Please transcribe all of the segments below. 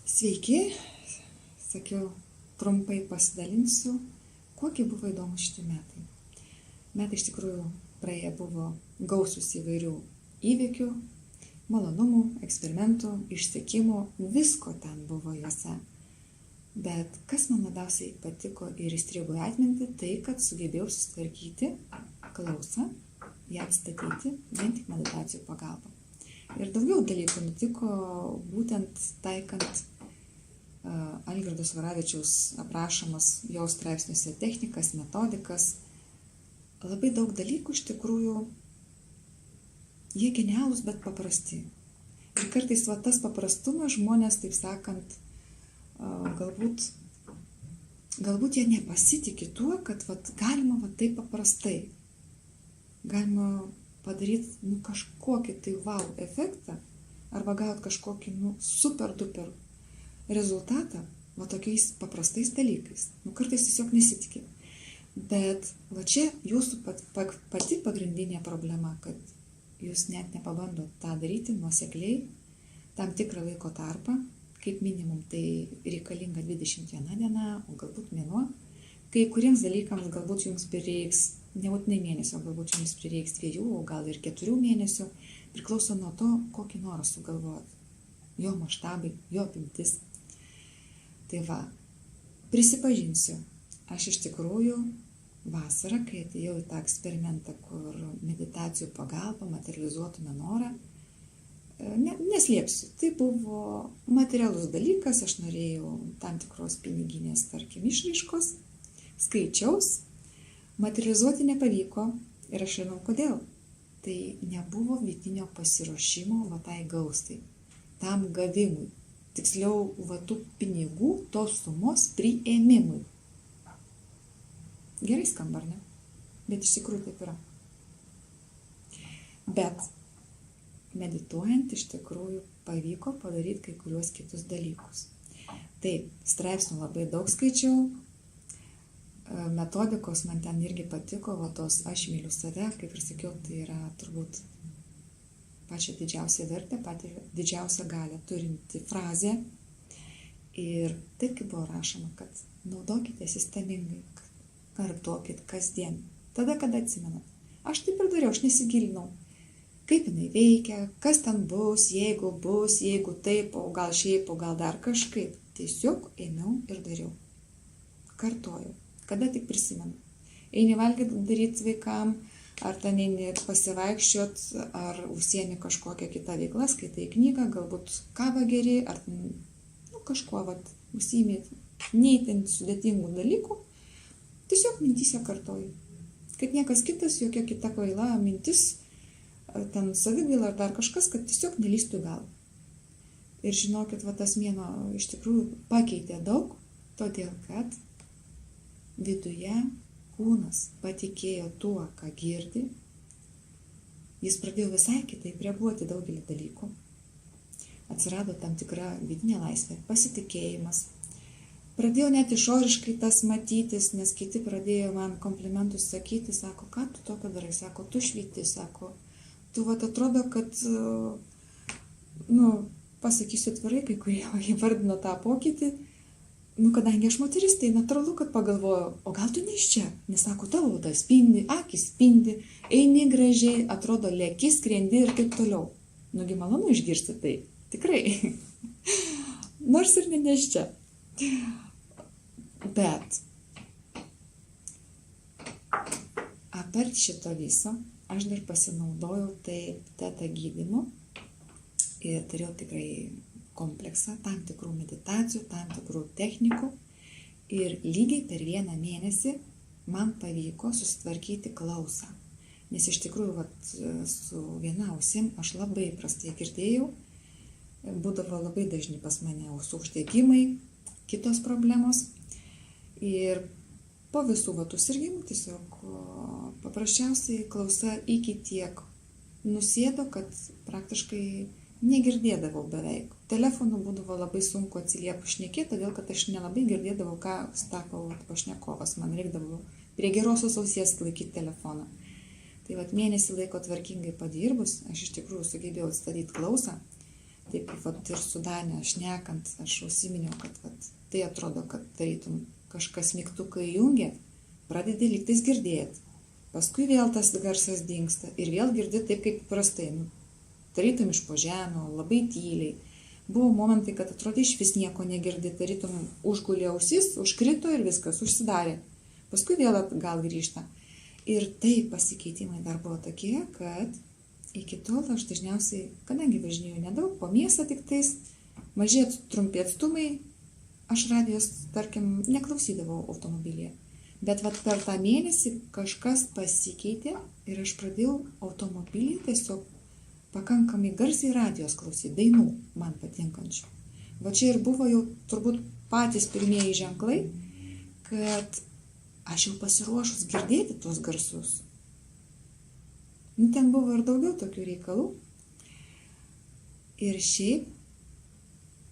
Sveiki, sakiau, trumpai pasidalinsiu, kokie buvo įdomus šitie metai. Metai iš tikrųjų praėję buvo gausus įvairių įvykių, malonumų, eksperimentų, išsekimų, visko ten buvo juose. Bet kas man labiausiai patiko ir įstrigo į atmintį, tai kad sugebėjau susitvarkyti klausą, ją atstatyti vien tik meditacijų pagalba. Ir daugiau dalykų nutiko būtent taikant Algirdo Svaravičiaus aprašomas jo straipsniuose technikas, metodikas. Labai daug dalykų iš tikrųjų, jie genialūs, bet paprasti. Ir kartais tas paprastumas žmonės, taip sakant, galbūt jie nepasitikė tuo, kad galima taip paprastai. Galima padaryti kažkokį tai wow efektą arba gauti kažkokį super duper rezultatą tokiais paprastais dalykais. Kartais tiesiog nesitikė. Bet čia jūsų pati pagrindinė problema, kad jūs net nepabandot tą daryti nuosekliai, tam tikrą laiko tarpą, kaip minimum tai reikalinga 21 diena, o galbūt mėnuo. Kai kuriems dalykams galbūt jums prireiks nebūtinai mėnesio, galbūt jums prireiks 2, o gal ir 4 mėnesių, priklauso nuo to, kokį norą sugalvojat, jo maštabai, jo apimtis. Tai prisipažinsiu, aš iš tikrųjų vasarą, kai atėjau į tą eksperimentą, kur meditacijų pagalba materializuotume norą, neslėpsiu, tai buvo materialus dalykas, aš norėjau tam tikros piniginės, tarkim, išraiškos, skaičiaus, materializuoti nepavyko ir aš žinau kodėl. Tai nebuvo vidinio pasiruošimo tai gaustai, tam gavimui, tiksliau tų pinigų, tos sumos priėmimui. Gerai skamba, ar ne? Bet iš tikrųjų taip yra. Bet medituojant iš tikrųjų pavyko padaryti kai kuriuos kitus dalykus. Taip, straipsnių labai daug skaičiau, metodikos man ten irgi patiko, tos aš myliu save, kaip ir sakiau, tai yra turbūt pačią didžiausią vertę, patį didžiausią galią turinti frazė. Ir taip, kaip buvo rašoma, kad naudokite sistemingai, kartokit kasdien, tada, kada atsimenat. Aš taip ir dariau, aš nesigilinau, kaip jinai veikia, kas ten bus, jeigu taip, o gal šiaip, o gal dar kažkaip. Tiesiog ėmiau ir dariau. Kartojau. Kada tik prisimenu. Eini valgyti daryti vaikam, ar ten eini pasivaikščiot, ar užsiemi kažkokią kitą veiklą, skaitai knygą, galbūt kavą geri, ar kažkuo užsiimi neįtin sudėtingų dalykų, tiesiog mintyse kartoju. Kad niekas kitas, jokia kita kvaila mintis, ten savigaila ar dar kažkas, kad tiesiog nelystų į galvą. Ir žinokit, tas mėnuo iš tikrųjų pakeitė daug, todėl kad viduje kūnas patikėjo tuo, ką girdi. Jis pradėjo visai kitaip reaguoti daugelį dalykų. Atsirado tam tikra vidinė laisvė, pasitikėjimas. Pradėjau net išoriškai tas matytis, nes kiti pradėjo man komplimentus sakyti, sako, ką tu tokio darai, sako, tu švyti, sako, tu atrodo, kad, pasakysiu atvirai, kai kurie įvardino tą pokytį. Kadangi aš moteris, tai natūralu, kad pagalvoju, o gal tu ne iš čia? Nes sako, tavo oda spindi, akis spindi, eini gražiai, atrodo lėki, skrendi ir taip toliau. Nugi malonu išgirsti tai, tikrai. Nors ir ne iš čia. Bet apart šito viso, aš dar pasinaudojau teta gydymu ir turėjau tikrai kompleksą, tam tikrų meditacijų, tam tikrų technikų ir lygiai per 1 mėnesį man pavyko susitvarkyti klausą. Nes iš tikrųjų su viena ausim aš labai prastai girdėjau, būdavo labai dažni pas mane ausų uždegimai, kitos problemos ir po visų tų sirgimų tiesiog paprasčiausiai klausa iki tiek nusėdo, kad praktiškai negirdėdavau beveik. Telefonu būdavo labai sunku atsiliepti šnekėti, todėl kad aš nelabai girdėdavau, ką sako pašnekovas. Man reikdavo prie gerosios ausies laikyti telefoną. Tai mėnesį laiko tvarkingai padirbus, aš iš tikrųjų sugebėjau atstatyti klausą. taip kaip ir su Dane šnekant, aš užsiminiau, kad tai atrodo, kad tarytum kažkas mygtuką įjungia, pradedi lygtais girdėti. Paskui vėl tas garsas dingsta ir vėl girdi taip kaip prastai, tarytum iš po žemio, labai tyliai. Buvo momentai, kad atrodė iš vis nieko negirdi, tarytum užgulė ausis, užkrito ir viskas, užsidarė. Paskui vėl atgal grįžta. Ir tai pasikeitimai dar buvo tokie, kad iki tol aš dažniausiai, kadangi važinėjau nedaug, po miestą tik tais, maži trumpi atstumai, aš radijos, tarkim, neklausydavau automobilyje. Bet per tą mėnesį kažkas pasikeitė ir aš pradėjau automobilyje tiesiog pakankamai garsiai radijos klausyti, dainų man patinkančių. Va čia ir buvo jau turbūt patys pirmieji ženklai, kad aš jau pasiruošus girdėti tuos garsus. Ten buvo ir daugiau tokių reikalų. Ir šiaip,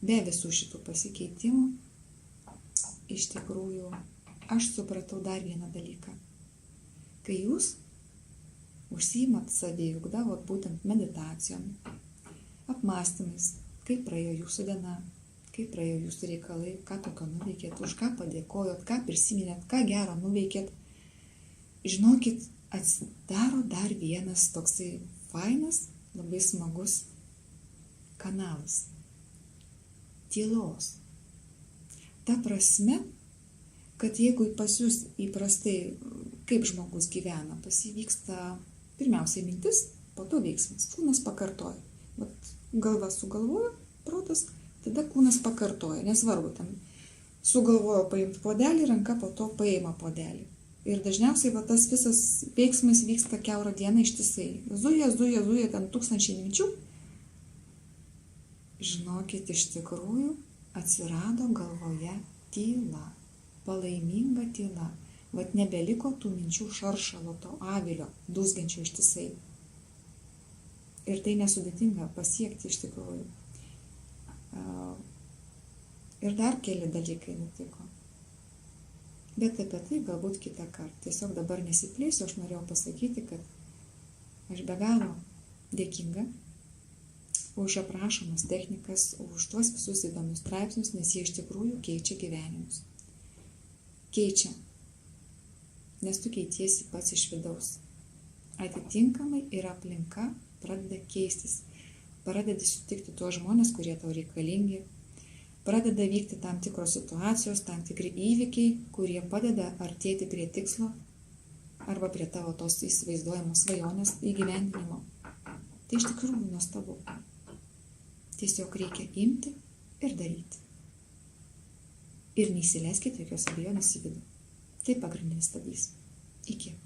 be visų šitų pasikeitimų, iš tikrųjų, aš supratau dar vieną dalyką. Kai jūs užsiimat saviugdą, būtent meditacijom, apmąstymais, kaip praėjo jūsų diena, kaip praėjo jūsų reikalai, ką tokio nuveikėt, už ką padėkojot, ką prisiminėt, ką gero nuveikėt. Žinokit, atsidaro dar vienas toksai fainas, labai smagus kanalas. Tylos. Ta prasme, kad jeigu pas jūs įprastai, kaip žmogus gyvena, pas jį vyksta pirmiausiai mintis, po to veiksmas. Kūnas pakartoja. Galva sugalvojo, protas, tada kūnas pakartoja. Nesvarbu, ten sugalvojo paimti puodelį, ranka po to paima puodelį. Ir dažniausiai tas visas veiksmas vyksta kiaurą dieną ištisai. Zuja, ten tūkstančiai minčių. Žinokit, iš tikrųjų atsirado galvoje tyla. Palaiminga tyla. Nebeliko tų minčių šaršalo, to avilio, dūzgiančio ištisai. Ir tai nesudėtinga pasiekti iš tikrųjų. Ir dar keli dalykai nutiko. Bet apie tai galbūt kitą kartą. Tiesiog dabar nesiplėsiu, aš norėjau pasakyti, kad aš be galo dėkinga už aprašomas technikas, už tuos visus įdomius straipsnius, nes jie iš tikrųjų keičia gyvenimus. Keičia. Nes tu keitiesi pats iš vidaus. Atitinkamai ir aplinka pradeda keistis. Pradedi sutikti tuos žmonės, kurie tau reikalingi. Pradeda vykti tam tikros situacijos, tam tikri įvykiai, kurie padeda artėti prie tikslo arba prie tavo tos įsivaizduojamos svajonės įgyvendinimo. Tai iš tikrųjų nuostabu. Tiesiog reikia imti ir daryti. Ir neįsileiskite jokios abejonės į vidų. Tai pagrindinis stabdys. Iki.